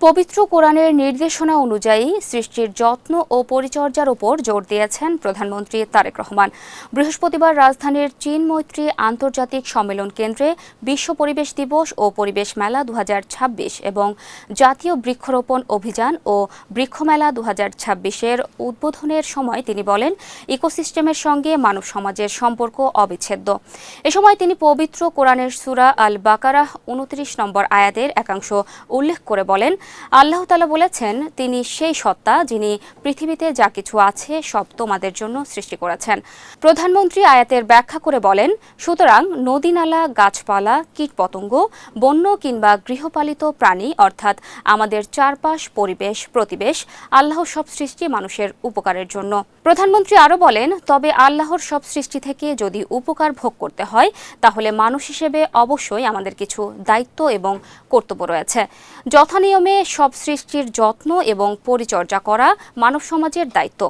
পবিত্র কোরআনের নির্দেশনা অনুযায়ী সৃষ্টির যত্ন ও পরিচর্যার উপর জোর দিয়েছেন প্রধানমন্ত্রী তারেক রহমান। বৃহস্পতিবার রাজধানীর চীন মৈত্রী আন্তর্জাতিক সম্মেলন কেন্দ্রে বিশ্ব পরিবেশ দিবস ও পরিবেশ মেলা ২০২৬ এবং জাতীয় বৃক্ষরোপণ অভিযান ও বৃক্ষমেলা ২০২৬-এর উদ্বোধনের সময় তিনি বলেন, ইকোসিস্টেমের সঙ্গে মানব সমাজের সম্পর্ক অবিচ্ছেদ্য। এ সময় তিনি পবিত্র কোরআনের সূরা আল বাকারাহ ২৯ নম্বর আয়াতের একাংশ উল্লেখ করে বলেন, আল্লাহ তাআলা বলেছেন, তিনি সেই সত্তা যিনি পৃথিবীতে যা কিছু আছে সব তোমাদের জন্য সৃষ্টি করেছেন। প্রধানমন্ত্রী আয়াতের ব্যাখ্যা করে বলেন, সুতরাং নদী-নালা, গাছপালা, কীটপতঙ্গ, বন্য কিংবা গৃহপালিত প্রাণী অর্থাৎ আমাদের চারপাশ, পরিবেশ, প্রতিবেশ, আল্লাহর সব সৃষ্টি মানুষের উপকারের জন্য। প্রধানমন্ত্রী আরও বলেন, তবে আল্লাহর সব সৃষ্টি থেকে যদি উপকার ভোগ করতে হয় তাহলে মানুষ হিসেবে অবশ্যই আমাদের কিছু দায়িত্ব এবং কর্তব্য রয়েছে। যথানিয়মে সব সৃষ্টির যত্ন এবং পরিচর্যা করা মানব সমাজের দায়িত্ব।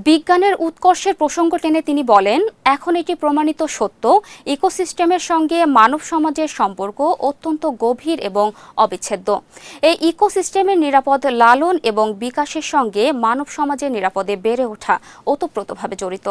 বিজ্ঞানের উৎকর্ষের প্রসঙ্গ টেনে তিনি বলেন, এখন এটি প্রমাণিত সত্য, ইকোসিস্টেমের সঙ্গে মানব সমাজের সম্পর্ক অত্যন্ত গভীর এবং অবিচ্ছেদ্য। এই ইকোসিস্টেমের নিরাপদ লালন এবং বিকাশের সঙ্গে মানব সমাজের নিরাপদে বেড়ে ওঠা ওতপ্রোতভাবে জড়িত।